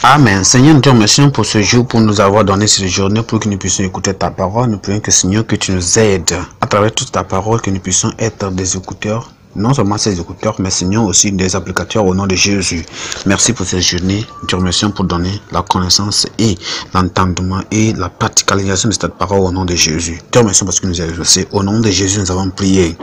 Amen. Seigneur, nous te remercions pour ce jour, pour nous avoir donné cette journée, pour que nous puissions écouter ta parole. Nous prions que, Seigneur, que tu nous aides à travers toute ta parole, que nous puissions être des écouteurs. Non seulement ces écouteurs, mais Seigneur aussi des applicateurs au nom de Jésus. Merci pour cette journée. Nous te remercions pour donner la connaissance et l'entendement et la praticalisation de cette parole au nom de Jésus. Nous te remercions parce que nous avons exaucé. Au nom de Jésus, nous avons prié.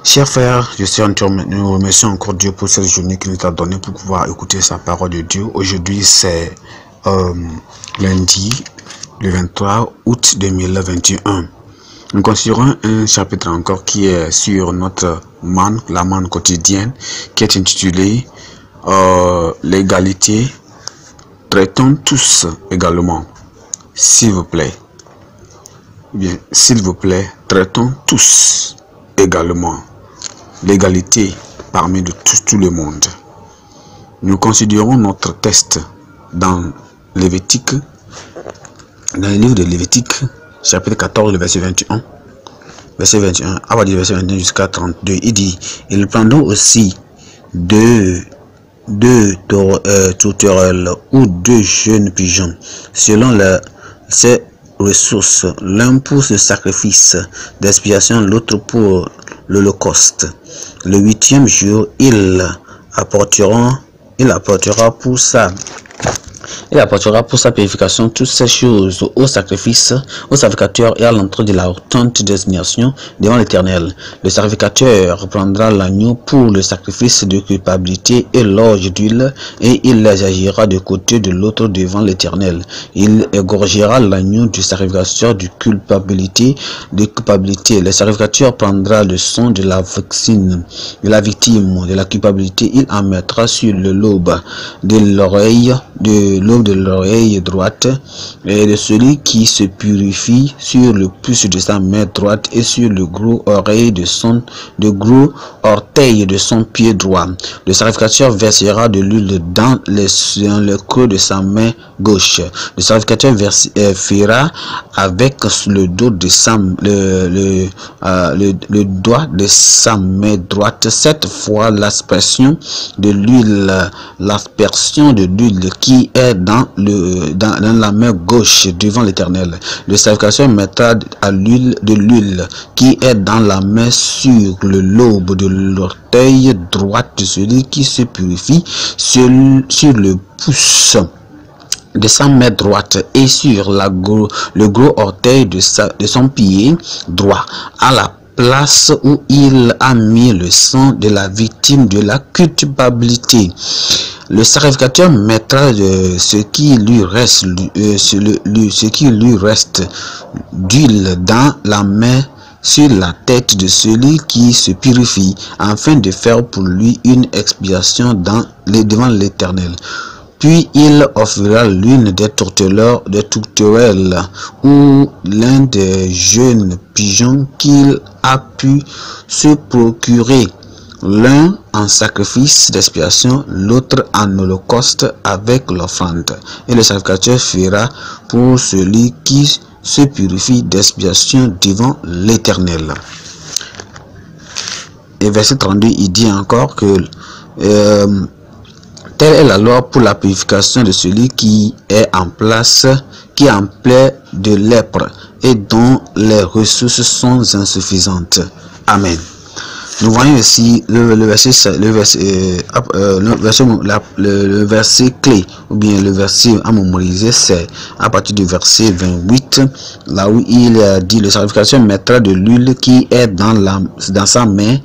Chers frères, nous remercions encore Dieu pour cette journée qu'il nous a donnée pour pouvoir écouter sa parole de Dieu. Aujourd'hui, c'est lundi, le 23 août 2021. Nous considérons un chapitre encore qui est sur notre manne, la manne quotidienne, qui est intitulée l'égalité. Traitons tous également. S'il vous plaît. Bien, s'il vous plaît, traitons tous également. L'égalité parmi de tout le monde. Nous considérons notre texte dans Lévitique, dans le livre de Lévitique, chapitre 14, le verset 21. Verset 21, à partir du verset 21 jusqu'à 32, il dit, ils prendront aussi deux tourterelles ou deux jeunes pigeons, selon ses ressources, l'un pour ce sacrifice d'expiation, l'autre pour l'holocauste. Le 8e jour, il apportera pour sa purification toutes ces choses au sacrifice, au sacrificateur et à l'entrée de la tente d'assignation devant l'Éternel. Le sacrificateur prendra l'agneau pour le sacrifice de culpabilité et l'orge d'huile, et il les agira de côté de l'autre devant l'Éternel. Il égorgera l'agneau du sacrificateur de culpabilité. Le sacrificateur prendra le sang de la victime de la culpabilité. Il en mettra sur le lobe de l'oreille droite et de celui qui se purifie sur le pouce de sa main droite et sur le gros orteil de son pied droit. Le sacrificateur versera de l'huile dans le creux de sa main gauche. Le sacrificateur fera avec le doigt de sa main droite 7 fois l'aspersion de l'huile qui est dans la main gauche devant l'Éternel. Le sacrificateur mettra de l'huile qui est dans la main sur le lobe de l'orteil droit de celui qui se purifie, sur le pouce de sa main droite et sur le gros orteil de son pied droit, à la place où il a mis le sang de la victime de la culpabilité. Le sacrificateur mettra ce qui lui reste d'huile dans la main sur la tête de celui qui se purifie, afin de faire pour lui une expiation devant l'Éternel. Puis il offrira l'une des tourterelles ou l'un des jeunes pigeons qu'il a pu se procurer, l'un en sacrifice d'expiation, l'autre en holocauste avec l'offrande. Et le sacrificateur fera pour celui qui se purifie d'expiation devant l'Éternel. Et verset 32, il dit encore que telle est la loi pour la purification de celui qui est en plaie de lèpre et dont les ressources sont insuffisantes. Amen. Nous voyons ici le verset clé, ou bien le verset à mémoriser, c'est à partir du verset 28, là où il dit: le sacrificateur mettra de l'huile qui est dans sa main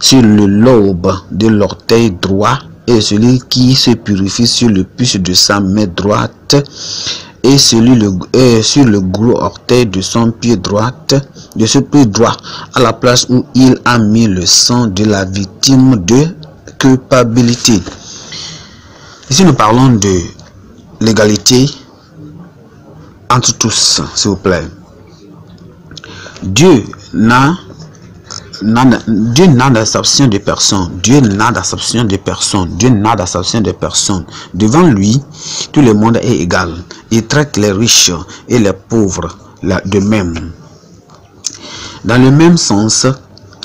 sur le lobe de l'orteil droit, et celui qui se purifie sur le pouce de sa main droite, et sur le gros orteil de son pied droit, à la place où il a mis le sang de la victime de culpabilité. Ici nous parlons de l'égalité entre tous, s'il vous plaît. Dieu n'a d'acception de personne. Dieu n'a d'acception de personne. Dieu n'a d'acception de personne. Devant lui, tout le monde est égal. Il traite les riches et les pauvres de même. Dans le même sens,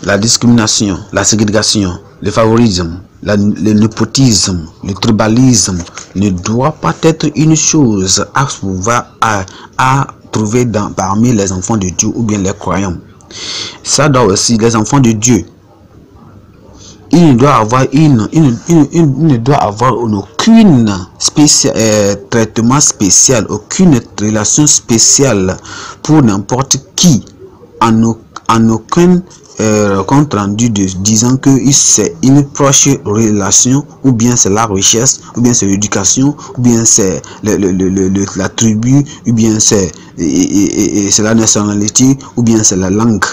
la discrimination, la ségrégation, le favoritisme le népotisme, le tribalisme ne doit pas être une chose à pouvoir à trouver parmi les enfants de Dieu ou bien les croyants. Ça doit aussi, les enfants de Dieu, il ne doit avoir ne doit avoir aucune traitement spécial, aucune relation spéciale pour n'importe qui, en aucun compte rendu disant que c'est une proche relation, ou bien c'est la richesse, ou bien c'est l'éducation, ou bien c'est la tribu, ou bien c'est la nationalité, ou bien c'est la langue.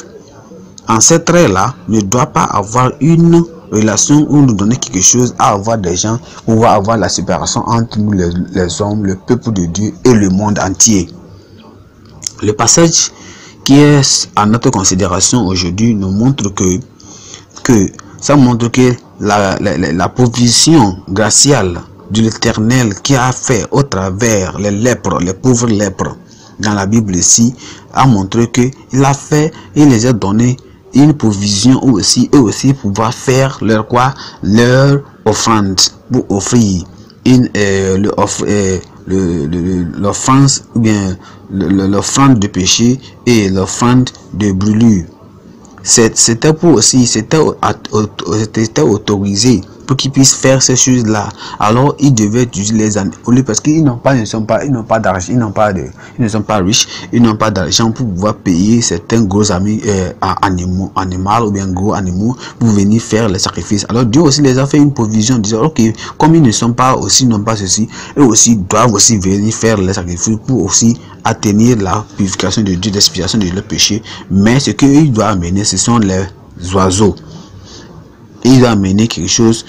En ces traits-là, ne doit pas avoir une relation où nous donner quelque chose à avoir des gens, où on va avoir la séparation entre nous les hommes, le peuple de Dieu et le monde entier. Le passage qui est à notre considération aujourd'hui nous montre que ça montre que la provision graciale de l'Éternel qui a fait au travers les lèpres, les pauvres lèpres dans la Bible ici, a montré que il les a donné une provision aussi, eux aussi pouvoir faire leur offrande pour offrir l'offrande ou bien l'offrande de péché et l'offrande de brûlure. C'était pour aussi, c'était autorisé pour qu'ils puissent faire ces choses-là. Alors ils devaient utiliser les animaux parce qu'ils n'ont pas d'argent, ils ne sont pas riches, ils n'ont pas d'argent pour pouvoir payer certains gros animaux ou bien gros animaux pour venir faire les sacrifices. Alors Dieu aussi les a fait une provision, disant ok, comme ils ne sont pas aussi, n'ont pas ceci, eux aussi doivent aussi venir faire les sacrifices pour aussi atteindre la purification de Dieu, l'expiation de leur péché. Mais ce qu'ils doivent amener, ce sont les oiseaux. Il doit amener quelque chose,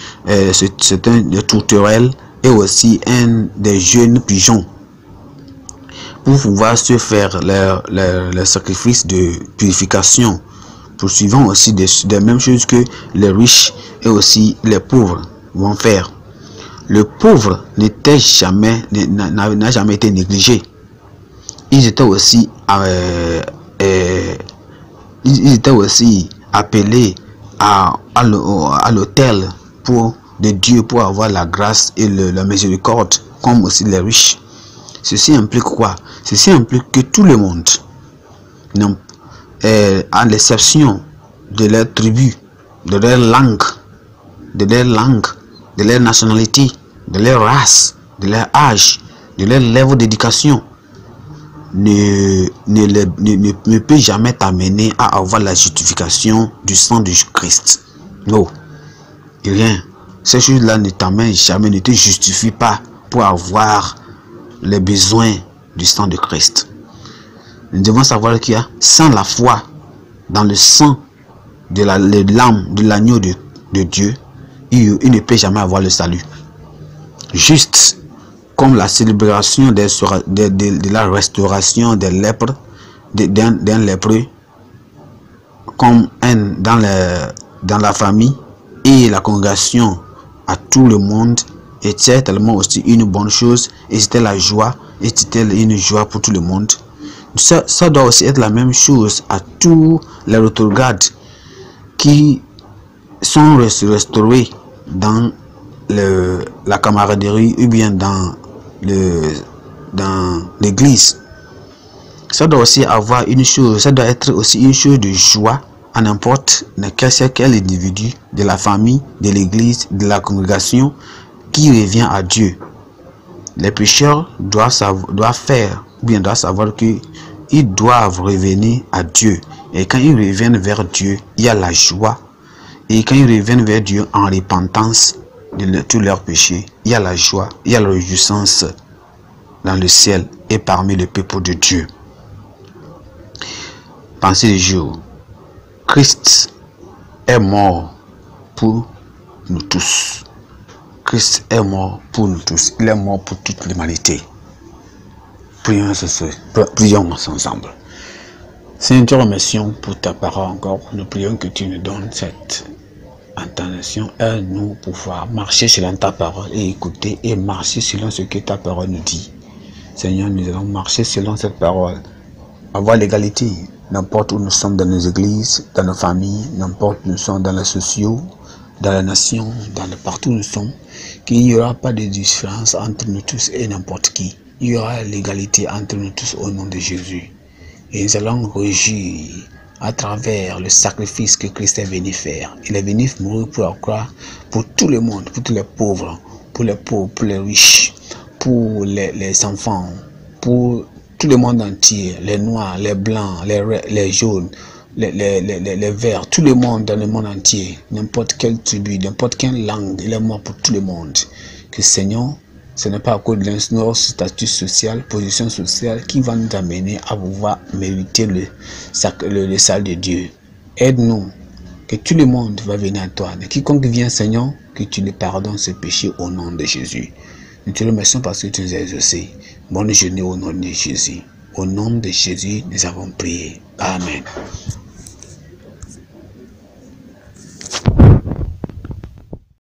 c'est un tourterelle et aussi un des jeunes pigeons pour pouvoir se faire les sacrifices de purification, poursuivant aussi des mêmes choses que les riches et aussi les pauvres vont faire. Le pauvre n'a jamais été négligé. Ils étaient aussi appelés à l'autel de Dieu pour avoir la grâce et la miséricorde, comme aussi les riches. Ceci implique quoi? Ceci implique que tout le monde, à l'exception de leur tribu, de leur langue, de leur nationalité, de leur race, de leur âge, de leur niveau d'éducation, ne peut jamais t'amener à avoir la justification du sang de Christ. Non, rien. Ces choses-là ne t'amènent jamais, ne te justifient pas pour avoir les besoins du sang de Christ. Nous devons savoir qu'il y a, sans la foi dans le sang de l'âme, de l'agneau de Dieu, il ne peut jamais avoir le salut. Juste comme la célébration de la restauration des lèpres, d'un lépreux, comme dans la famille et la congrégation à tout le monde, était tellement aussi une bonne chose, et c'était la joie, et c'était une joie pour tout le monde. Ça doit aussi être la même chose à tous les retrogrades qui sont restaurés dans la camaraderie ou bien dans l'église. Ça doit aussi avoir une chose, ça doit être aussi une chose de joie à n'importe quel individu de la famille, de l'église, de la congrégation qui revient à Dieu. Les pécheurs doivent savoir qu'ils doivent revenir à Dieu. Et quand ils reviennent vers Dieu, il y a la joie. Et quand ils reviennent vers Dieu en repentance de tous leurs péchés, il y a la joie, il y a la réjouissance dans le ciel et parmi le peuple de Dieu. Pensez du jour. Christ est mort pour nous tous. Christ est mort pour nous tous. Il est mort pour toute l'humanité. Prions ensemble. Seigneur, te remercions pour ta parole encore. Nous prions que tu nous donnes cette intention. Aide-nous pour pouvoir marcher selon ta parole et écouter et marcher selon ce que ta parole nous dit. Seigneur, nous allons marcher selon cette parole. Avoir l'égalité. N'importe où nous sommes dans nos églises, dans nos familles, n'importe où nous sommes dans les sociaux, dans la nation, partout où nous sommes, qu'il n'y aura pas de différence entre nous tous et n'importe qui. Il y aura l'égalité entre nous tous au nom de Jésus. Et nous allons réjouir à travers le sacrifice que Christ est venu faire. Il est venu mourir pour la croix, pour tout le monde, pour tous les pauvres, pour les riches, pour les enfants, pour tout le monde entier, les noirs, les blancs, les jaunes, les verts, tout le monde dans le monde entier, n'importe quelle tribu, n'importe quelle langue, il est mort pour tout le monde. Que Seigneur, ce n'est pas à cause de notre statut social, position sociale qui va nous amener à pouvoir mériter le salut de Dieu. Aide-nous, que tout le monde va venir à toi. De quiconque vient, Seigneur, que tu le pardonnes ses péchés au nom de Jésus. Nous te remercions parce que tu nous as exaucés. Bonne journée au nom de Jésus. Au nom de Jésus, nous avons prié. Amen.